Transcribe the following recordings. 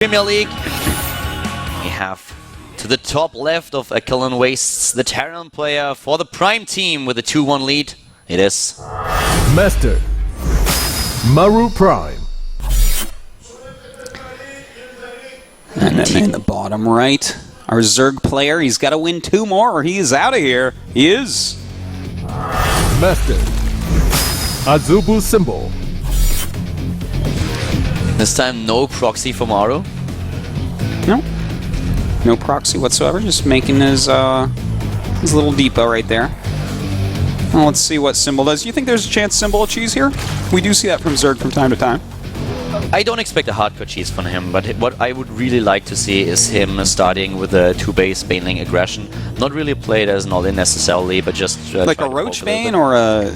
Premier League. We have to the top left of AUCTION Wastes, the Terran player for the Prime team with a 2-1 lead. It is Master Maru Prime. And then in the bottom right, our Zerg player, he's got to win 2 more or he is out of here. He is Master Azubu Symbol. this time no proxy for Maru. No proxy whatsoever, just making his little depot right there. Well, let's see what Symbol does. You think there's a chance Symbol will cheese here? We do see that from Zerg from time to time. I don't expect a hardcore cheese from him, but what I would really like to see is him starting with a 2-base Baneling aggression. Not really played as an all-in necessarily, but just... like a Roach Bane or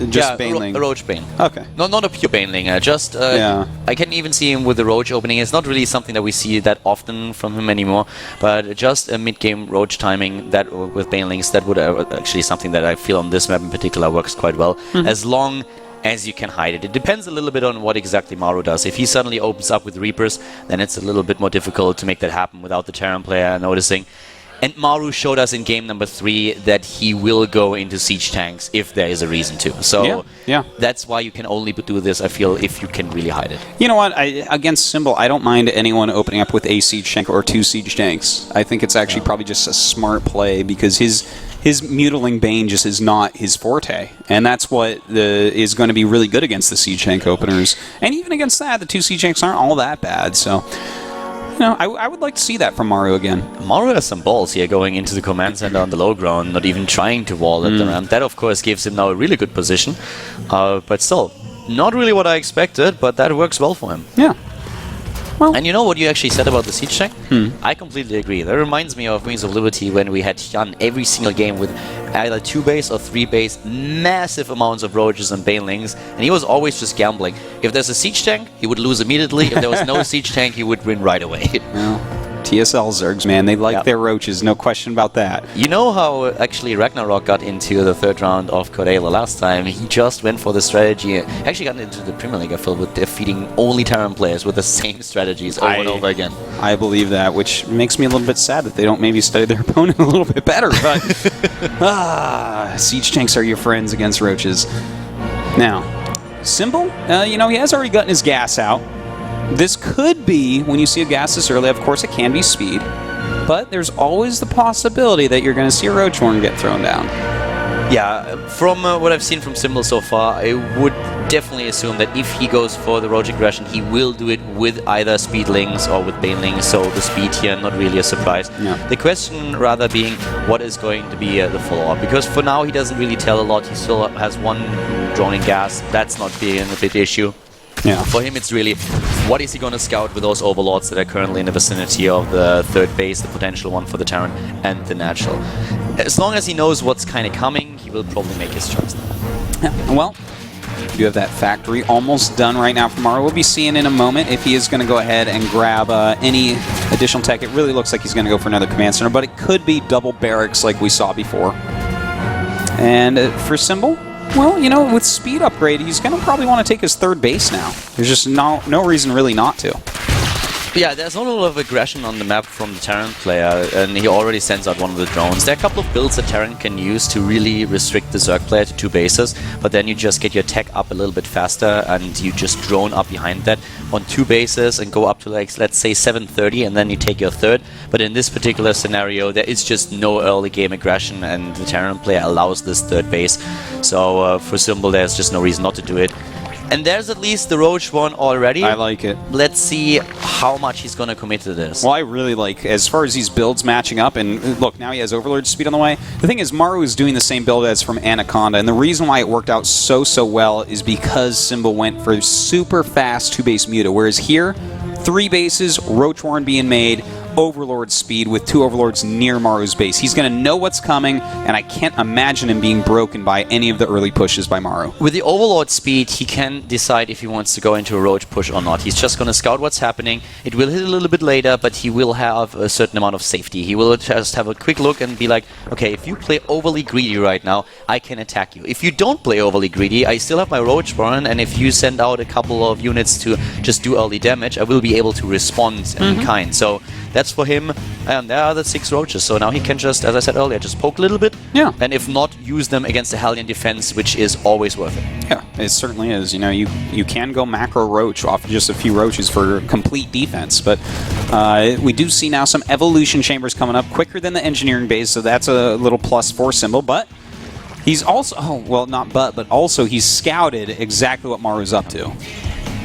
just Baneling? A Roach Bane. Okay. No, not a pure Baneling. I can even see him with the Roach opening. It's not really something that we see that often from him anymore, but just a mid-game Roach timing that with Banelings, that would actually something that I feel on this map in particular works quite well. As long as you can hide it. It depends a little bit on what exactly Maru does. If he suddenly opens up with Reapers, then it's a little bit more difficult to make that happen without the Terran player noticing. And Maru showed us in game number 3 that he will go into siege tanks if there is a reason to. So that's why you can only do this, I feel, if you can really hide it. You know what? Against Symbol, I don't mind anyone opening up with a siege tank or 2 siege tanks. I think it's actually probably just a smart play because his Mutiling Bane just is not his forte. And that's what is going to be really good against the siege tank openers. And even against that, the 2 siege tanks aren't all that bad. So... you know, I would like to see that from Maru again. Maru has some balls here going into the command center on the low ground, not even trying to wall it around. That, of course, gives him now a really good position. But still, not really what I expected, but that works well for him. Yeah. Well, and you know what you actually said about the siege tank? I completely agree. That reminds me of Wings of Liberty when we had done every single game with either 2-base or 3-base, massive amounts of Roaches and Banelings, and he was always just gambling. If there's a siege tank, he would lose immediately. If there was no siege tank, he would win right away. Well, TSL Zergs, man, they like their Roaches, no question about that. You know how actually Ragnarok got into the 3rd round of Korea last time? He just went for the strategy. He actually got into the Premier League, I feel, with defeating only Terran players with the same strategies over and over again. I believe that, which makes me a little bit sad that they don't maybe study their opponent a little bit better. But siege tanks are your friends against Roaches. Now, Symbol, you know, he has already gotten his gas out. This could be, when you see a gas this early, of course it can be speed, but there's always the possibility that you're going to see a Roach Horn get thrown down. Yeah, from what I've seen from Symbol so far, I would definitely assume that if he goes for the Roach aggression, he will do it with either Speedlings or with Banelings, so the speed here, not really a surprise. Yeah. The question rather being, what is going to be the follow-up? Because for now, he doesn't really tell a lot. He still has 1 droning gas. That's not being a big issue. Yeah. For him, it's really, what is he going to scout with those overlords that are currently in the vicinity of the 3rd base, the potential one for the Terran, and the natural. As long as he knows what's kind of coming, he will probably make his choice. Yeah. Well, we do have that factory almost done right now for Maru. We'll be seeing in a moment if he is going to go ahead and grab any additional tech. It really looks like he's going to go for another command center, but it could be double barracks like we saw before. And for Symbol, well, you know, with speed upgrade, he's going to probably want to take his 3rd base now. There's just no reason really not to. Yeah, there's not a lot of aggression on the map from the Terran player, and he already sends out one of the drones. There are a couple of builds that Terran can use to really restrict the Zerg player to 2 bases, but then you just get your tech up a little bit faster, and you just drone up behind that on 2 bases and go up to, like, let's say 730, and then you take your 3rd. But in this particular scenario, there is just no early game aggression, and the Terran player allows this 3rd base. So for Symbol, there's just no reason not to do it. And there's at least the Roach one already. I like it. Let's see how much he's going to commit to this. Well, I really like, as far as these builds matching up, and look, now he has Overlord speed on the way. The thing is, Maru is doing the same build as from Anaconda, and the reason why it worked out so well is because Symbol went for super fast 2-base Muta, whereas here, 3 bases, Roach Horn being made, Overlord speed with 2 Overlords near Maru's base. He's going to know what's coming, and I can't imagine him being broken by any of the early pushes by Maru. With the Overlord speed, he can decide if he wants to go into a Roach push or not. He's just going to scout what's happening. It will hit a little bit later, but he will have a certain amount of safety. He will just have a quick look and be like, okay, if you play overly greedy right now, I can attack you. If you don't play overly greedy, I still have my Roach burn, and if you send out a couple of units to just do early damage, I will be able to respond in kind. So that's for him, and there are the 6 Roaches, so now he can just, as I said earlier, just poke a little bit, and if not, use them against the Hellion defense, which is always worth it. Yeah, it certainly is. You know, you can go macro Roach off just a few Roaches for complete defense, but we do see now some evolution chambers coming up quicker than the engineering base, so that's a little plus for Symbol, but he's also, but also he's scouted exactly what Maru's up to.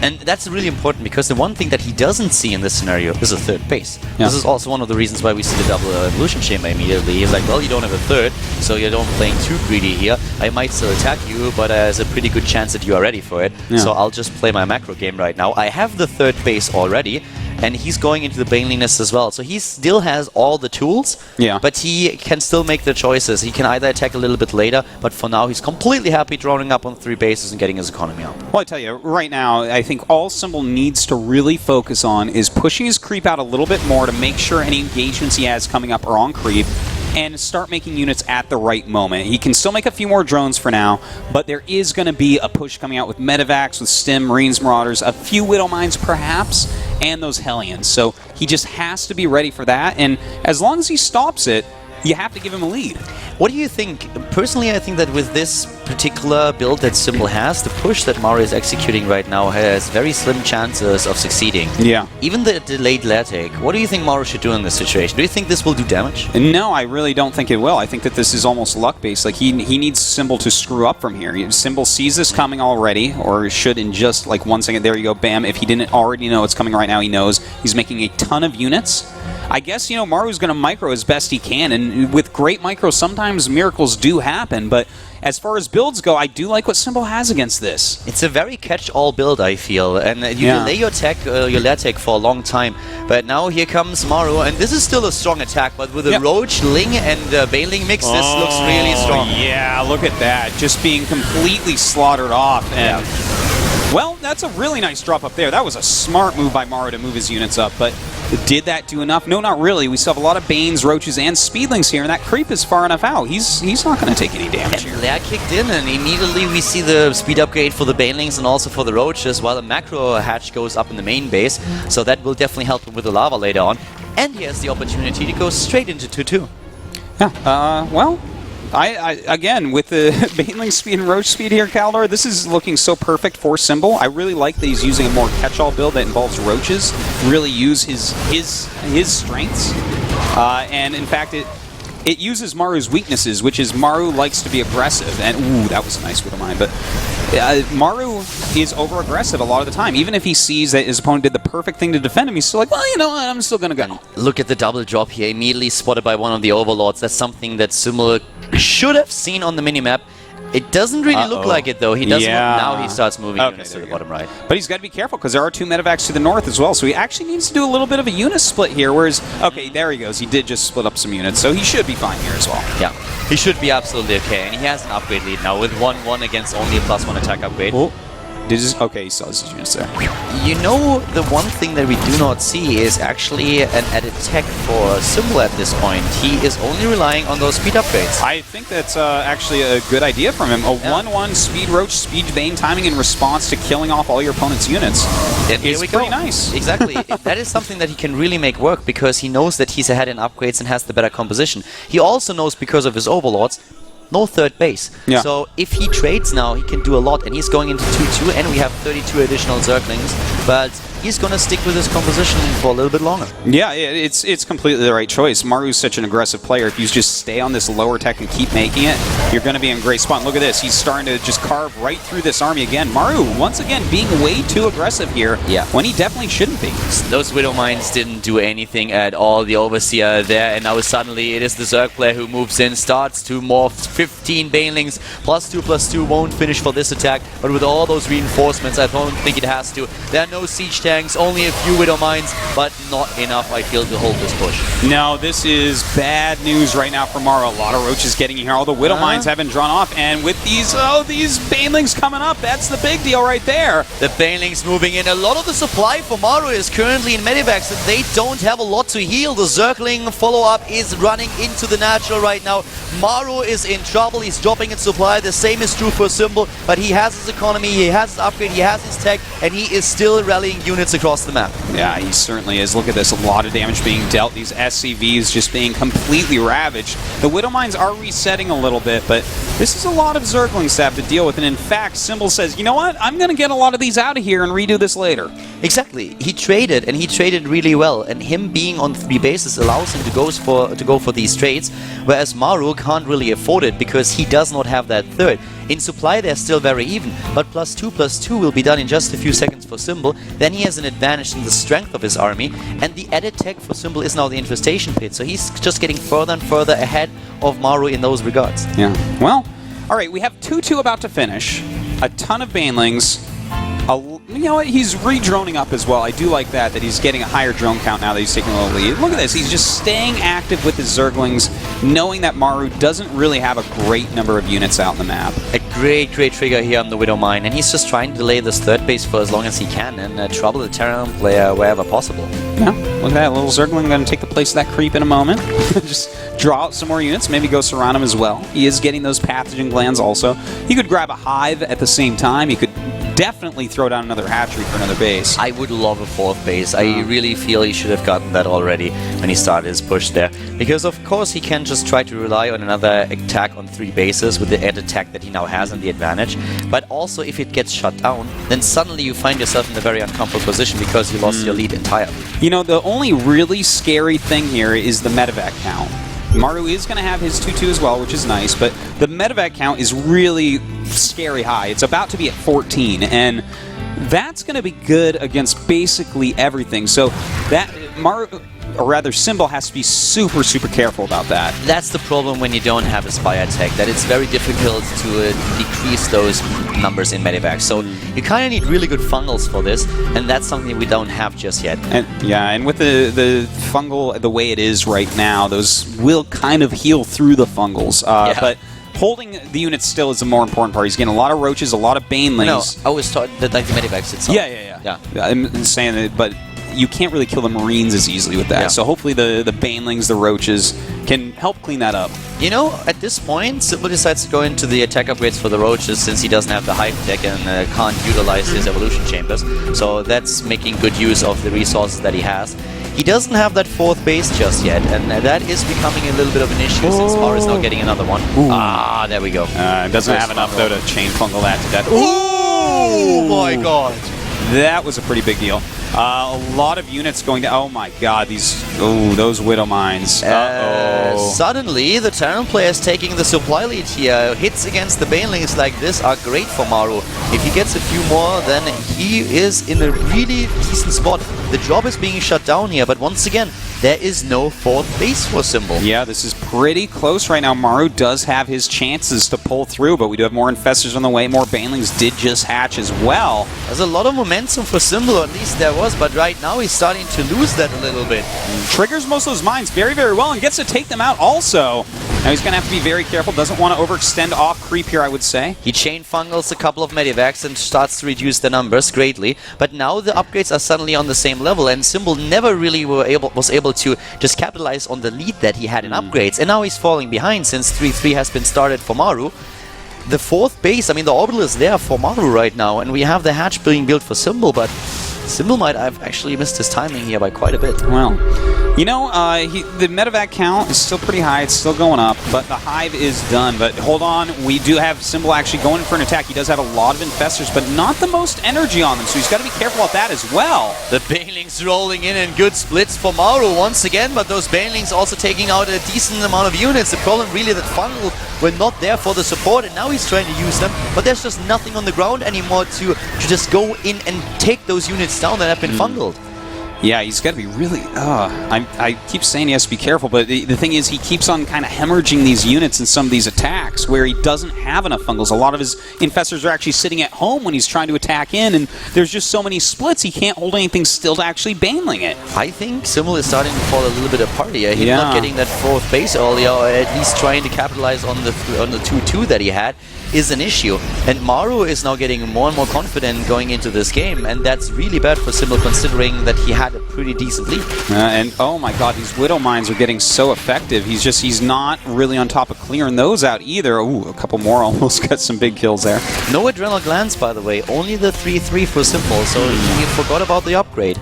And that's really important, because the one thing that he doesn't see in this scenario is a third base. Yeah. This is also one of the reasons why we see the double evolution chamber immediately. He's like, well, you don't have a third, so you don't playing too greedy here. I might still attack you, but there's a pretty good chance that you are ready for it. Yeah. So I'll just play my macro game right now. I have the third base already, and he's going into the Baneliness as well. So he still has all the tools, but he can still make the choices. He can either attack a little bit later, but for now he's completely happy drawing up on 3 bases and getting his economy up. Well, I tell you, right now, I think all Symbol needs to really focus on is pushing his creep out a little bit more to make sure any engagements he has coming up are on creep, and start making units at the right moment. He can still make a few more drones for now, but there is going to be a push coming out with Medivacs, with Stim, Marines, Marauders, a few Widow Mines perhaps, and those Hellions. So he just has to be ready for that, and as long as he stops it, you have to give him a lead. What do you think? Personally, I think that with this particular build that Symbol has, the push that Maru is executing right now has very slim chances of succeeding. Yeah. Even the delayed lair take, what do you think Maru should do in this situation? Do you think this will do damage? No, I really don't think it will. I think that this is almost luck-based. Like, he needs Symbol to screw up from here. Symbol sees this coming already, or should in just like 1 second. There you go, bam. If he didn't already know it's coming right now, he knows. He's making a ton of units. I guess, you know, Maru's going to micro as best he can, and with great micro, sometimes miracles do happen, but as far as builds go, I do like what Symbol has against this. It's a very catch-all build, I feel, and you delay your lair tech for a long time, but now here comes Maru, and this is still a strong attack, but with a Roach, Ling, and Baneling mix, this looks really strong. Yeah, look at that, just being completely slaughtered off, and well, that's a really nice drop up there. That was a smart move by Maru to move his units up, but did that do enough? No, not really. We still have a lot of Banes, Roaches, and Speedlings here, and that creep is far enough out. He's not going to take any damage here. Lair kicked in, and immediately we see the speed upgrade for the Banelings and also for the Roaches, while the macro hatch goes up in the main base, so that will definitely help him with the lava later on. And he has the opportunity to go straight into 2-2. Yeah, well, I again, with the Baneling speed and Roach speed here, Kaldor, this is looking so perfect for Symbol. I really like that he's using a more catch-all build that involves Roaches, really use his strengths, and in fact it uses Maru's weaknesses, which is Maru likes to be aggressive, and ooh, that was a nice Widow Mine, but Maru is over-aggressive a lot of the time. Even if he sees that his opponent did the perfect thing to defend him, he's still like, well, you know what, I'm still going to go. Look at the double drop here, immediately spotted by one of the Overlords. That's something that Symbol should have seen on the minimap. It doesn't really look like it, though. He doesn't. Now he starts moving units to the bottom right. But he's got to be careful, because there are 2 Medivacs to the north as well, so he actually needs to do a little bit of a unit split here, whereas, okay, there he goes. He did just split up some units, so he should be fine here as well. Yeah, he should be absolutely okay, and he has an upgrade lead now with 1-1 against only a +1 attack upgrade. Oh. Okay, he saw his units there. You know, the one thing that we do not see is actually an added tech for Symbol at this point. He is only relying on those speed upgrades. I think that's actually a good idea from him. A 1-1 speed Roach, speed Bane timing in response to killing off all your opponent's units. It's pretty nice. Exactly. That is something that he can really make work, because he knows that he's ahead in upgrades and has the better composition. He also knows, because of his Overlords, no third base. Yeah. So if he trades now, he can do a lot, and he's going into 2-2, and we have 32 additional Zerglings, but he's going to stick with his composition for a little bit longer. Yeah, it's completely the right choice. Maru's such an aggressive player. If you just stay on this lower tech and keep making it, you're going to be in a great spot. And look at this. He's starting to just carve right through this army again. Maru, once again, being way too aggressive here when he definitely shouldn't be. Those Widow Mines didn't do anything at all. The Overseer there, and now suddenly it is the Zerg player who moves in, starts to morph 15 Banelings, +2/+2 won't finish for this attack, but with all those reinforcements, I don't think it has to. There are no siege tanks, only a few Widow Mines, but not enough, I feel, to hold this push. No, this is bad news right now for Maru. A lot of roaches getting here. All the Widow Mines have been drawn off, and with these Banelings coming up, that's the big deal right there. The Banelings moving in. A lot of the supply for Maru is currently in medivacs, and they don't have a lot to heal. The Zergling follow-up is running into the natural right now. Maru is in trouble. He's dropping in supply. The same is true for Symbol, but he has his economy, he has his upgrade, he has his tech, and he is still rallying units across the map. Yeah, he certainly is. Look at this. A lot of damage being dealt. These SCVs just being completely ravaged. The Widow Mines are resetting a little bit, but this is a lot of Zerglings to have to deal with. And in fact, Symbol says, you know what? I'm going to get a lot of these out of here and redo this later. Exactly. He traded, and he traded really well. And him being on 3 bases allows him to go for these trades, whereas Maru can't really afford it because he does not have that third. In supply, they're still very even, but +2/+2 will be done in just a few seconds for Symbol. Then he has an advantage in the strength of his army, and the added tech for Symbol is now the infestation pit, so he's just getting further and further ahead of Maru in those regards. Yeah. Well, all right, we have 2-2 about to finish. A ton of Banelings. You know what? He's re-droning up as well. I do like that he's getting a higher drone count now that he's taking a little lead. Look at this. He's just staying active with his Zerglings, knowing that Maru doesn't really have a great number of units out in the map. A great trigger here on the Widow Mine, and he's just trying to delay this third base for as long as he can and trouble the Terran player wherever possible. Yeah, look at that. Little Zergling going to take the place of that creep in a moment. Just draw out some more units, maybe go surround him as well. He is getting those pathogen glands also. He could grab a hive at the same time. He could definitely throw down another hatchery for another base. I would love a 4th base. I really feel he should have gotten that already when he started his push there. Because of course he can just try to rely on another attack on 3 bases with the added attack that he now has and the advantage. But also if it gets shut down, then suddenly you find yourself in a very uncomfortable position because you lost your lead entirely. You know, the only really scary thing here is the medevac count. Maru is going to have his 2-2 as well, which is nice, but the medevac count is really scary high. It's about to be at 14, and that's going to be good against basically everything. So that Maru, or rather Symbol, has to be super careful about that. That's the problem when you don't have a spy attack, that it's very difficult to decrease those numbers in medevac. So you kind of need really good fungals for this, and that's something we don't have just yet. And yeah, and with the fungal the way it is right now, those will kind of heal through the fungals. But holding the units still is the more important part. He's getting a lot of roaches, a lot of Banelings. No, I always thought that like the medevacs itself. Yeah. I'm saying that, but you can't really kill the Marines as easily with that. Yeah. So hopefully the Banelings, the roaches, can help clean that up. You know, at this point, Symbol decides to go into the attack upgrades for the roaches since he doesn't have the hive tech and can't utilize his evolution chambers. So that's making good use of the resources that he has. He doesn't have that 4th base just yet, and that is becoming a little bit of an issue since Maru is now getting another one. Ah, there we go. Doesn't have enough, though, to chain fungal that to death. Oh my god! That was a pretty big deal. A lot of units going to... Oh my god, those Widow Mines. Suddenly, the Terran player is taking the supply lead here. Hits against the Banelings like this are great for Maru. If he gets a few more, then he is in a really decent spot. The job is being shut down here, but once again, there is no 4th base for Symbol. Yeah, this is pretty close right now. Maru does have his chances to pull through, but we do have more Infestors on the way. More Banelings did just hatch as well. There's a lot of momentum for Symbol, or at least there was, but right now he's starting to lose that a little bit. Triggers most of those mines very well and gets to take them out also. Now he's going to have to be very careful. Doesn't want to overextend off creep here, I would say. He chain fungals a couple of medivacs and starts to reduce the numbers greatly. But now the upgrades are suddenly on the same level, and Symbol never really was able to just capitalize on the lead that he had in upgrades. And now he's falling behind since 3-3 has been started for Maru. The 4th base, I mean, the orbital is there for Maru right now, and we have the hatch being built for Symbol, but Symbol might have actually missed his timing here by quite a bit. Well, you know, the medevac count is still pretty high. It's still going up, but the hive is done. But hold on, we do have Symbol actually going for an attack. He does have a lot of Infestors, but not the most energy on them, so he's got to be careful about that as well. The Banelings rolling in good splits for Maru once again, but those Banelings also taking out a decent amount of units. The problem really that Funnel were not there for the support, and now he's trying to use them, but there's just nothing on the ground anymore to just go in and take those units down that have been fungled. Yeah, he's got to be really... I keep saying he has to be careful, but the thing is he keeps on kind of hemorrhaging these units in some of these attacks where he doesn't have enough fungals. A lot of his infestors are actually sitting at home when he's trying to attack in, and there's just so many splits he can't hold anything still to actually baneling it. I think Symbol is starting to fall a little bit apart here. He's not getting that 4th base earlier, or at least trying to capitalize on the 2-2 that he had is an issue. And Maru is now getting more and more confident going into this game, and that's really bad for Symbol considering that he had a pretty decent lead. And oh my god, these Widow Mines are getting so effective. He's not really on top of clearing those out either. Ooh, a couple more almost got some big kills there. No Adrenal Glands, by the way, only the 3-3 for Symbol, so he forgot about the upgrade.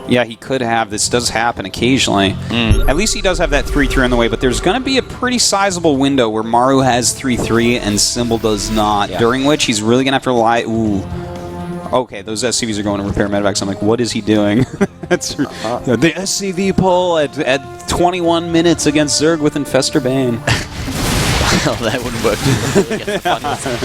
Yeah, he could have. This does happen occasionally. At least he does have that 3-3 on the way, but there's going to be a pretty sizable window where Maru has 3-3 and Symbol does not, during which he's really going to have to rely... Ooh. Okay, those SCVs are going to repair medevacs. I'm like, what is he doing? That's the SCV pull at 21 minutes against Zerg with Infestor Bane. Well, that wouldn't work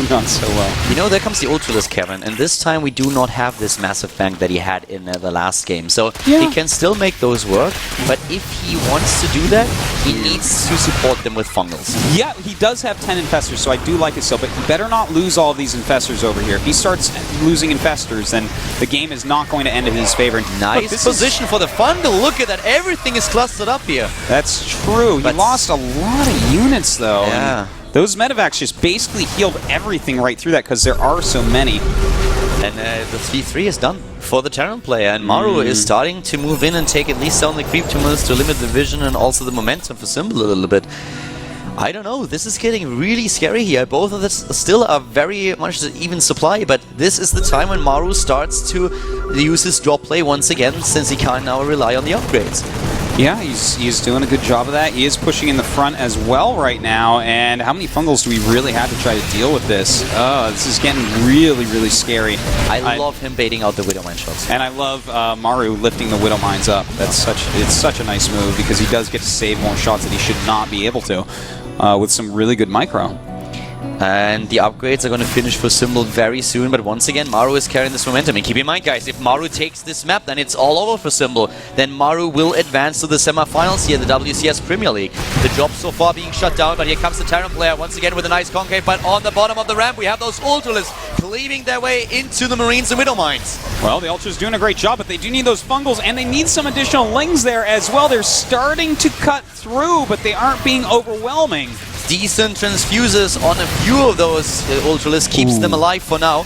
Not so well. You know, there comes the Ultralisk, Kevin, and this time we do not have this massive bank that he had in the last game. So he can still make those work, but if he wants to do that, he needs to support them with fungals. Yeah, he does have 10 infestors, so I do like it still, but he better not lose all of these infestors over here. If he starts losing infestors, then the game is not going to end in his favor. Nice position for the fungal. Look at that. Everything is clustered up here. That's true. He lost a lot of units, though. Yeah. Those medevacs just basically healed everything right through that because there are so many. And the 3-3 is done for the Terran player, and Maru is starting to move in and take at least down the creep tumors to limit the vision and also the momentum for Symbol a little bit. I don't know, this is getting really scary here. Both of this still are very much even supply, but this is the time when Maru starts to use his drop play once again, since he can now rely on the upgrades. Yeah, he's doing a good job of that. He is pushing in the front as well right now, and how many fungals do we really have to try to deal with this? Oh, this is getting really, really scary. I love him baiting out the Widow Mine shots. And I love Maru lifting the Widow Mines up. It's such a nice move because he does get to save more shots that he should not be able to with some really good micro. And the upgrades are going to finish for Symbol very soon, but once again, Maru is carrying this momentum. And keep in mind, guys, if Maru takes this map, then it's all over for Symbol. Then Maru will advance to the semifinals here in the WCS Premier League. The job so far being shut down, but here comes the Terran player once again with a nice concave. But on the bottom of the ramp, we have those Ultralisks cleaving their way into the Marines and Widow Mines. Well, the Ultra's doing a great job, but they do need those fungals, and they need some additional lings there as well. They're starting to cut through, but they aren't being overwhelming. Decent transfuses on a few of those Ultralisks keeps them alive for now.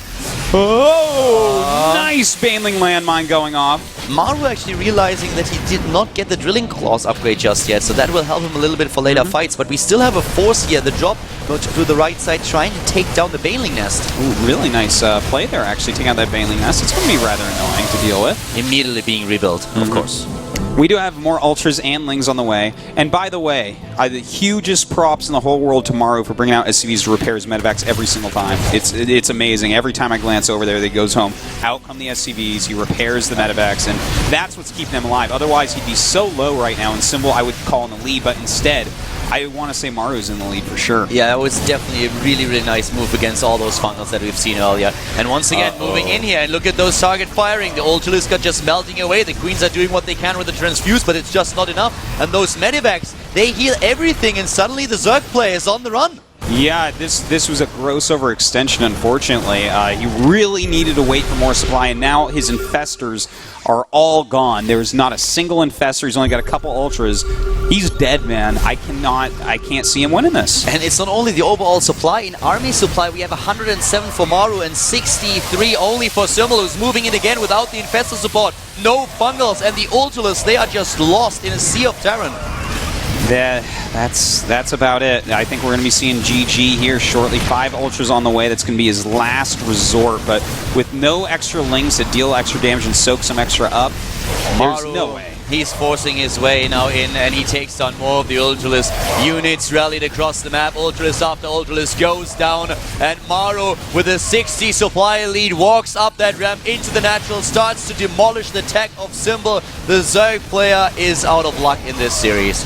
Oh, nice Baneling landmine going off. Maru actually realizing that he did not get the Drilling Claws upgrade just yet, so that will help him a little bit for later fights, but we still have a force here. The drop go to the right side trying to take down the Baneling Nest. Ooh, really nice play there, actually, taking out that Baneling Nest. It's going to be rather annoying to deal with. Immediately being rebuilt, of course. We do have more Ultras and Lings on the way. And by the way, the hugest props in the whole world to Maru for bringing out SCVs to repair his medevacs every single time. It's amazing. Every time I glance over there, he goes home. Out come the SCVs, he repairs the medevacs, and that's what's keeping them alive. Otherwise, he'd be so low right now, and Symbol I would call in the lead, but instead, I want to say Maru's in the lead for sure. Yeah, that was definitely a really, really nice move against all those funnels that we've seen earlier. And once again, moving in here, and look at those target firing. The Ultralisks are just melting away. The Queens are doing what they can with the transfuse, but it's just not enough. And those medevacs, they heal everything, and suddenly the Zerg player is on the run. Yeah, this was a gross overextension, unfortunately. He really needed to wait for more supply, and now his infestors are all gone. There's not a single infestor. He's only got a couple Ultras. He's dead, man. I can't see him winning this. And it's not only the overall supply. In army supply, we have 107 for Maru and 63 only for Symbol, who's moving in again without the infestor support. No fungals, and the Ultralisks, they are just lost in a sea of Terran. That's about it. I think we're going to be seeing GG here shortly. 5 Ultras on the way. That's going to be his last resort. But with no extra Lings to deal extra damage and soak some extra up, there's no way. He's forcing his way now in, and he takes down more of the Ultralisk units rallied across the map. Ultralisk after Ultralisk goes down, and Maru with a 60 supply lead walks up that ramp into the natural, starts to demolish the tech of Symbol. The Zerg player is out of luck in this series.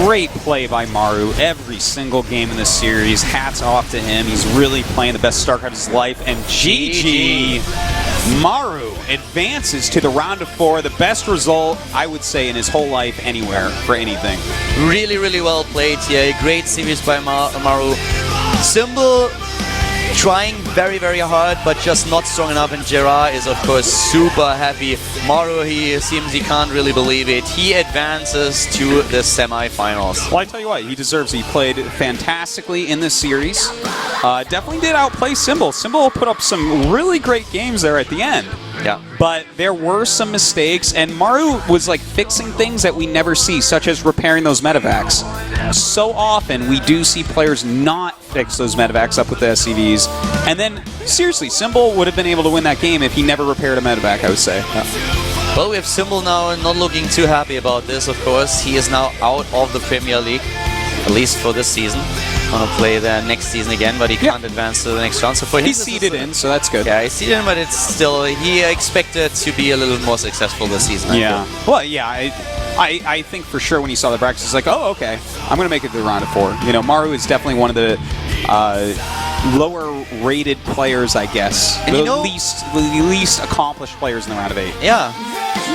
Great play by Maru every single game in this series. Hats off to him. He's really playing the best StarCraft of his life. And GG. Maru advances to the round of 4. The best result, I would say, in his whole life anywhere for anything. Really, really well played here. Great series by Maru. Symbol trying very, very hard, but just not strong enough, and Gerard is, of course, super happy. Maru, he seems he can't really believe it. He advances to the semi-finals. Well, I tell you what, he deserves it. He played fantastically in this series. Definitely did outplay Symbol. Symbol put up some really great games there at the end. Yeah. But there were some mistakes, and Maru was like fixing things that we never see, such as repairing those medevacs. So often we do see players not fix those medevacs up with the SCVs, and then seriously, Symbol would have been able to win that game if he never repaired a medevac, I would say. Well, we have Symbol now not looking too happy about this, of course. He is now out of the Premier League, at least for this season. Going to play there next season again, but he can't advance to the next round. So for him, he's seeded in, so that's good. Yeah, he's seeded in, but it's still, he expected to be a little more successful this season. Yeah. Well, yeah, I think for sure when he saw the brackets, he's like, oh, okay, I'm going to make it to the round of 4. You know, Maru is definitely one of the lower-rated players, I guess. And the least accomplished players in the round of 8. Yeah.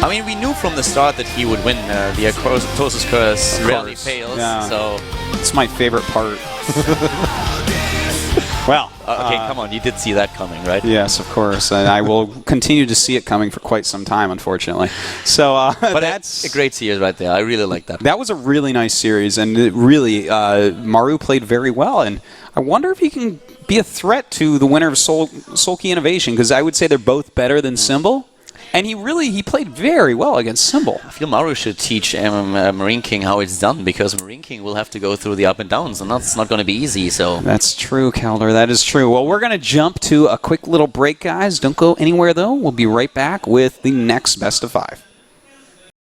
I mean, we knew from the start that he would win. The Closest Curse rarely fails. Yeah. So it's my favorite part. Well, okay, come on. You did see that coming, right? Yes, of course. And I will continue to see it coming for quite some time, unfortunately. So, but that's a great series right there. I really like that. That was a really nice series, and it really, Maru played very well. And I wonder if he can be a threat to the winner of Sulky Innovation, because I would say they're both better than Symbol. And he played very well against Symbol. I feel Maru should teach Marine King how it's done, because Marine King will have to go through the up and downs, and that's not going to be easy. So that's true, Calder. That is true. Well, we're going to jump to a quick little break, guys. Don't go anywhere, though. We'll be right back with the next Best of 5.